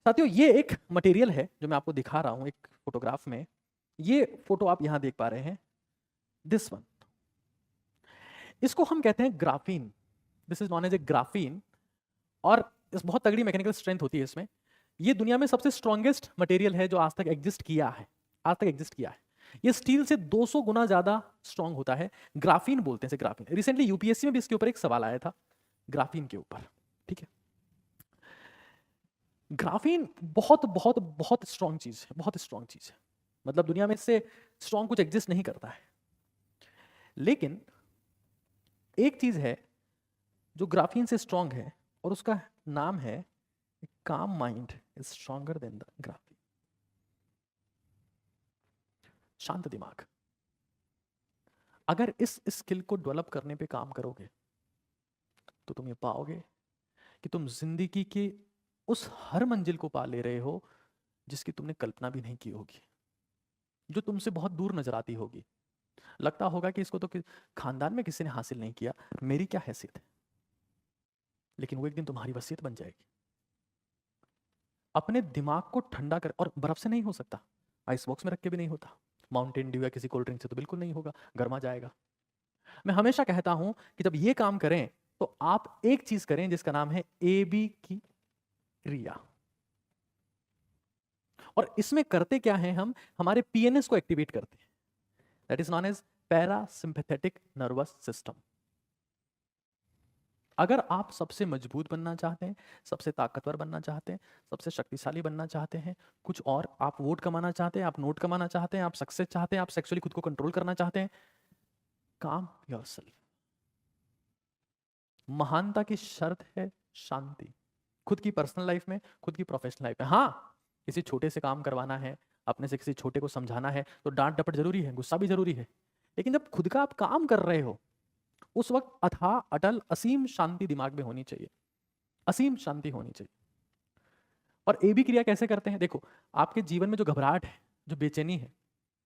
साथियों ये एक मटेरियल है जो मैं आपको दिखा रहा हूं एक फोटोग्राफ में। ये फोटो आप यहां देख पा रहे हैं, दिस वन। इसको हम कहते हैं graphene. This is known as a graphene. और इस बहुत तगड़ी मैकेनिकल स्ट्रेंथ होती है इसमें। ये दुनिया में सबसे स्ट्रॉन्गेस्ट मटेरियल है जो आज तक एग्जिस्ट किया है। आज तक एग्जिस्ट किया है। ये स्टील से 200 गुना ज्यादा स्ट्रांग होता है। ग्राफीन बोलते हैं इसे, ग्राफीन। रिसेंटली यूपीएससी में भी इसके ऊपर एक सवाल आया था, ग्राफीन के ऊपर। ठीक है, ग्राफीन बहुत बहुत बहुत स्ट्रांग चीज है, बहुत स्ट्रांग चीज है। मतलब दुनिया में इससे स्ट्रांग कुछ एग्जिस्ट नहीं करता है। लेकिन एक चीज है जो ग्राफीन से स्ट्रांग है और उसका नाम है काम mind is stronger than the graphene. शांत दिमाग। अगर इस स्किल को डेवलप करने पे काम करोगे तो तुम ये पाओगे कि तुम जिंदगी की उस हर मंजिल को पा ले रहे हो जिसकी तुमने कल्पना भी नहीं की होगी, जो तुमसे बहुत दूर नजर आती होगी। लगता होगा कि इसको तो खानदान में किसी ने हासिल नहीं किया, मेरी क्या हैसियत है। लेकिन वो एक दिन तुम्हारी वसीयत बन जाएगी। अपने दिमाग को ठंडा कर, और बर्फ से नहीं हो सकता, आइस बॉक्स में रख के भी नहीं होता, माउंटेन ड्यू या किसी कोल्ड ड्रिंक से तो बिल्कुल नहीं होगा, गर्मा जाएगा। मैं हमेशा कहता हूं कि जब ये काम करें तो आप एक चीज करें जिसका नाम है AB की क्रिया। और इसमें करते क्या है, हम हमारे PNS को एक्टिवेट करते हैं। That is known as parasympathetic nervous system. अगर आप सबसे मजबूत बनना चाहते हैं, सबसे ताकतवर बनना चाहते हैं, सबसे शक्तिशाली बनना चाहते हैं, कुछ और आप वोट कमाना चाहते हैं, आप नोट कमाना चाहते हैं, आप सक्सेस चाहते हैं, आप सेक्सुअली खुद को कंट्रोल करना चाहते हैं, काम योरसेल्फ। महानता की शर्त है शांति। खुद की पर्सनल लाइफ में, खुद की प्रोफेशनल लाइफ में। हाँ, किसी छोटे से काम करवाना है, अपने से किसी छोटे को समझाना है तो डांट डपट जरूरी है, गुस्सा भी जरूरी है। लेकिन जब खुद का आप काम कर रहे हो उस वक्त अथाह अटल असीम शांति दिमाग में होनी चाहिए, असीम शांति होनी चाहिए। और AB क्रिया कैसे करते हैं, देखो, आपके जीवन में जो घबराहट है, जो बेचैनी है,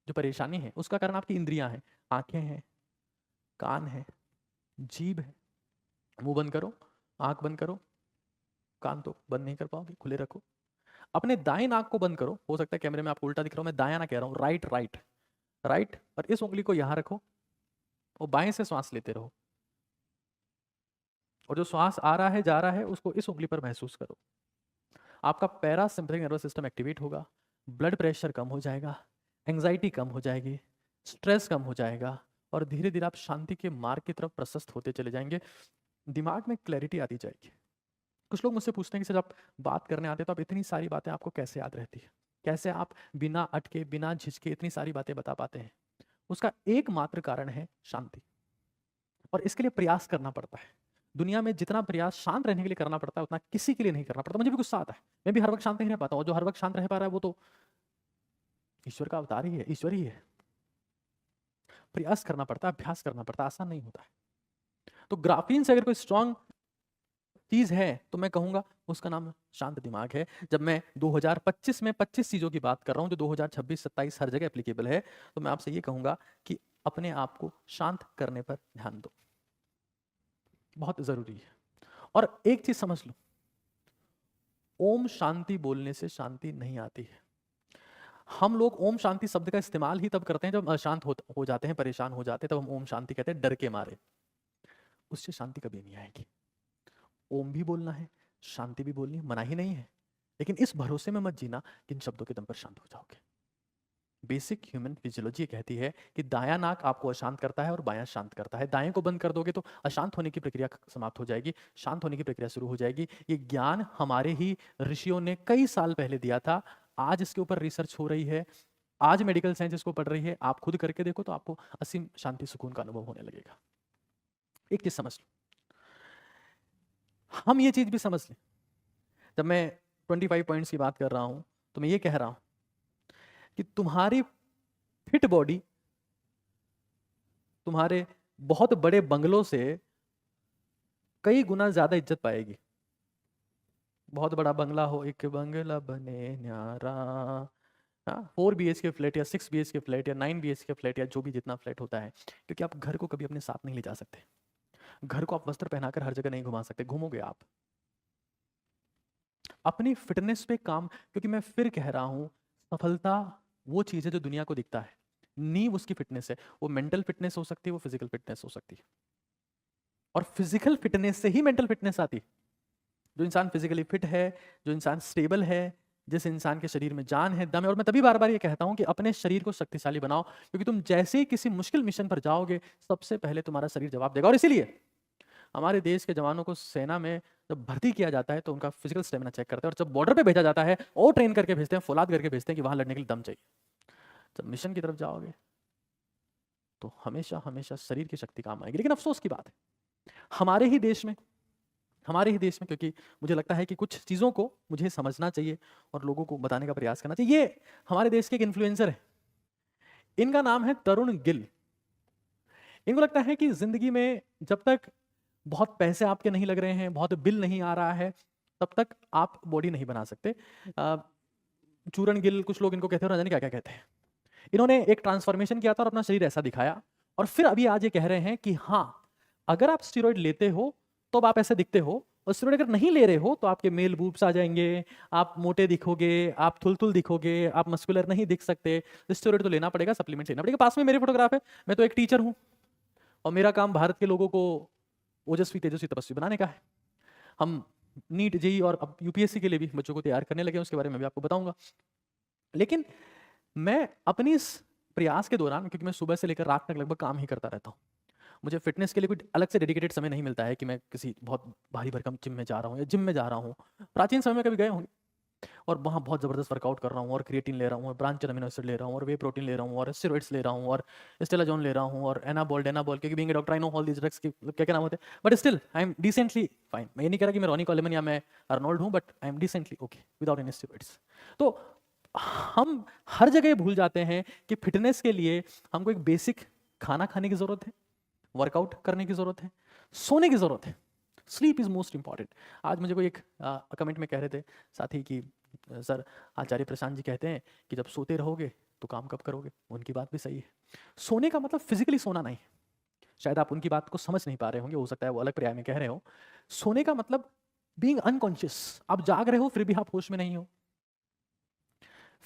जो परेशानी है, उसका कारण आपकी इंद्रियां हैं। आंखें हैं, कान है, जीभ है। मुंह बंद करो, आंख बंद करो, कान तो बंद नहीं कर पाओगे, खुले रखो। अपने दाएं नाक को बंद करो। हो सकता है कैमरे में आपको उल्टा दिख रहा हो, मैं दायां ना कह रहा हूं, राइट राइट राइट। और इस उंगली को यहां रखो और बाएं से श्वास लेते रहो। और जो श्वास आ रहा है जा रहा है उसको इस उंगली पर महसूस करो। आपका पैरासिम्पैथेटिक नर्वस सिस्टम एक्टिवेट होगा, ब्लड प्रेशर कम हो जाएगा, एंजाइटी कम हो जाएगी, स्ट्रेस कम हो जाएगा, और धीरे धीरे आप शांति के मार्ग की तरफ प्रशस्त होते चले जाएंगे। दिमाग में क्लैरिटी आती जाएगी। कुछ लोग मुझसे पूछते हैं कि सर आप बात करने आते हैं तो आप इतनी सारी बातें आपको कैसे याद रहती है, कैसे आप बिना अटके बिना झिझके इतनी सारी बातें बता पाते हैं। उसका एकमात्र कारण है शांति। और इसके लिए प्रयास करना पड़ता है। दुनिया में जितना प्रयास शांत रहने के लिए करना पड़ता है उतना किसी के लिए नहीं करना पड़ता। मुझे भी गुस्सा आता है, मैं भी हर वक्त शांत नहीं रह पाता हूँ। जो हर वक्त शांत रह पा रहा है वो तो ईश्वर का अवतार ही है, ईश्वर ही है। प्रयास करना पड़ता है, अभ्यास करना पड़ता है, आसान नहीं होता है। तो ग्राफीन से अगर कोई स्ट्रांग चीज है तो मैं कहूंगा उसका नाम शांत दिमाग है। जब मैं 2025 में 25 चीजों की बात कर रहा हूं जो 2026-27 हर जगह एप्लीकेबल है, तो मैं आपसे ये कहूंगा कि अपने आप को शांत करने पर ध्यान दो, बहुत जरूरी है। और एक चीज समझ लो, ओम शांति बोलने से शांति नहीं आती है। हम लोग ओम शांति शब्द का इस्तेमाल ही तब करते हैं जब अशांत हो जाते हैं, परेशान हो जाते हैं, तब हम ओम शांति कहते हैं डर के मारे। उससे शांति कभी नहीं आएगी। ओम भी बोलना है, शांति भी बोलनी है, मना ही नहीं है। लेकिन इस भरोसे में मत जीना कि इन शब्दों के दम पर शांत हो जाओगे। बेसिक ह्यूमन फिजियोलॉजी कहती है कि दायां नाक आपको अशांत करता है और बायां शांत करता है। दाएं को बंद कर दोगे तो अशांत होने की प्रक्रिया समाप्त हो जाएगी, शांत होने की प्रक्रिया शुरू हो जाएगी। ये ज्ञान हमारे ही ऋषियों ने कई साल पहले दिया था। आज इसके ऊपर रिसर्च हो रही है, आज मेडिकल साइंस इसको पढ़ रही है। आप खुद करके देखो तो आपको असीम शांति सुकून का अनुभव होने लगेगा। एक चीज समझ लो, हम ये चीज भी समझ लें, जब मैं 25 पॉइंट्स की बात कर रहा हूं तो मैं ये कह रहा हूं कि तुम्हारी फिट बॉडी तुम्हारे बहुत बड़े बंगलों से कई गुना ज्यादा इज्जत पाएगी। बहुत बड़ा बंगला हो, एक बंगला बने न्यारा, हाँ, 4 BHK फ्लैट या 6 BHK फ्लैट या 9 BHK फ्लैट या जो भी जितना फ्लैट होता है, क्योंकि आप घर को कभी अपने साथ नहीं ले जा सकते। घर को आप वस्त्र पहनाकर हर जगह नहीं घुमा सकते, घूमोगे आप। अपनी फिटनेस पे काम, क्योंकि मैं फिर कह रहा हूं, सफलता वो चीज़ है जो दुनिया को दिखता है, नींव उसकी फिटनेस है। वो मेंटल फिटनेस हो सकती है, वो फिजिकल फिटनेस हो सकती है, और फिजिकल फिटनेस से ही मेंटल फिटनेस आती है। जो इंसान फिजिकली फिट है, जो इंसान स्टेबल है, जिस इंसान के शरीर में जान है, दम है, और मैं तभी बार बार ये कहता हूं कि अपने शरीर को शक्तिशाली बनाओ, क्योंकि तुम जैसे ही किसी मुश्किल मिशन पर जाओगे, सबसे पहले तुम्हारा शरीर जवाब देगा। और इसीलिए हमारे देश के जवानों को सेना में जब भर्ती किया जाता है तो उनका फिजिकल स्टेमिना चेक करते हैं, और जब बॉर्डर पे भेजा जाता है और ट्रेन करके भेजते हैं, फौलाद करके भेजते हैं कि वहां लड़ने के लिए दम चाहिए। जब मिशन की तरफ जाओगे तो हमेशा हमेशा शरीर की शक्ति काम आएगी। लेकिन अफसोस की बात है, हमारे ही देश में क्योंकि मुझे लगता है कि कुछ चीज़ों को मुझे समझना चाहिए और लोगों को बताने का प्रयास करना चाहिए। ये हमारे देश के एक इन्फ्लुएंसर है, इनका नाम है तरुण गिल। इनको लगता है कि जिंदगी में जब तक बहुत पैसे आपके नहीं लग रहे हैं, बहुत बिल नहीं आ रहा है, तब तक आप बॉडी नहीं बना सकते। चूरण गिल, कुछ लोग इनको कहते हैं, ना जाने क्या क्या कहते हैं। इन्होंने एक ट्रांसफॉर्मेशन किया था और अपना शरीर ऐसा दिखाया, और फिर अभी आज ये कह रहे हैं कि हाँ, अगर आप स्टेरॉइड लेते हो तो आप ऐसे दिखते हो, और स्टेरॉइड अगर नहीं ले रहे हो तो आपके मेल बूब्स आ जाएंगे, आप मोटे दिखोगे, आप थुलथुल दिखोगे, आप मस्कुलर नहीं दिख सकते। स्टेरॉइड तो लेना पड़ेगा, सप्लीमेंट लेना पड़ेगा। पास में मेरी फोटोग्राफ है, मैं तो एक टीचर हूँ और मेरा काम भारत के लोगों को ओजस्वी तेजस्वी तपस्वी बनाने का है। हम नीट जेई और अब यूपीएससी के लिए भी बच्चों को तैयार करने लगे हैं, उसके बारे में भी आपको बताऊंगा। लेकिन मैं अपनी इस प्रयास के दौरान, क्योंकि मैं सुबह से लेकर रात तक लगभग काम ही करता रहता हूँ, मुझे फिटनेस के लिए कोई अलग से डेडिकेटेड समय नहीं मिलता है कि मैं किसी बहुत भारी भरकम जिम में जा रहा हूँ या जिम में जा रहा हूँ। प्राचीन समय में कभी गए होंगे, और वहाँ बहुत ज़बरदस्त वर्कआउट कर रहा हूँ, और क्रिएटिन ले रहा हूँ, और ब्रांच अमीनो एसिड ले रहा हूँ, और वे प्रोटीन ले रहा हूँ, और स्टेरॉइड्स ले रहा हूँ, और स्टेलाजोन ले रहा हूँ, और एनाबॉल डेनाबॉल, क्योंकि being a doctor I know all these drugs की क्या क्या नाम होते हैं, but still I am decently fine. मैं ये नहीं कह रहा कि मैं रॉनी कॉलेमन या मैं अर्नोल्ड हूँ, but I am decently okay without any steroids. तो हम हर जगह भूल जाते हैं कि फिटनेस के लिए हमको एक बेसिक खाना खाने की ज़रूरत है, वर्कआउट करने की ज़रूरत है, सोने की ज़रूरत है। Sleep is most important. आज मुझे कोई एक कमेंट में कह रहे थे साथी कि सर, आचार्य प्रशांत जी कहते हैं कि जब सोते रहोगे तो काम कब करोगे। उनकी बात भी सही है। सोने का मतलब फिजिकली सोना नहीं, शायद आप उनकी बात को समझ नहीं पा रहे होंगे, हो सकता है वो अलग पर्याय में कह रहे हो। सोने का मतलब बीइंग अनकॉन्शियस, आप जाग रहे हो फिर भी आप होश में नहीं हो।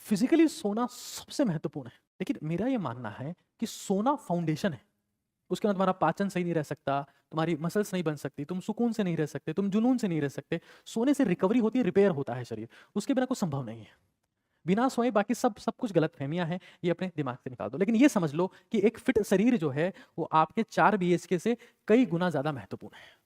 फिजिकली सोना सबसे महत्वपूर्ण है, लेकिन मेरा ये मानना है कि सोना फाउंडेशन है। उसके बाद तुम्हारा पाचन सही नहीं रह सकता, तुम्हारी मसल्स नहीं बन सकती, तुम सुकून से नहीं रह सकते, तुम जुनून से नहीं रह सकते। सोने से रिकवरी होती है, रिपेयर होता है शरीर, उसके बिना कुछ संभव नहीं है। बिना सोए बाकी सब कुछ गलत फहमियां हैं, ये अपने दिमाग से निकाल दो। लेकिन ये समझ लो कि एक फिट शरीर जो है वो आपके 4 BHK से कई गुना ज्यादा महत्वपूर्ण है।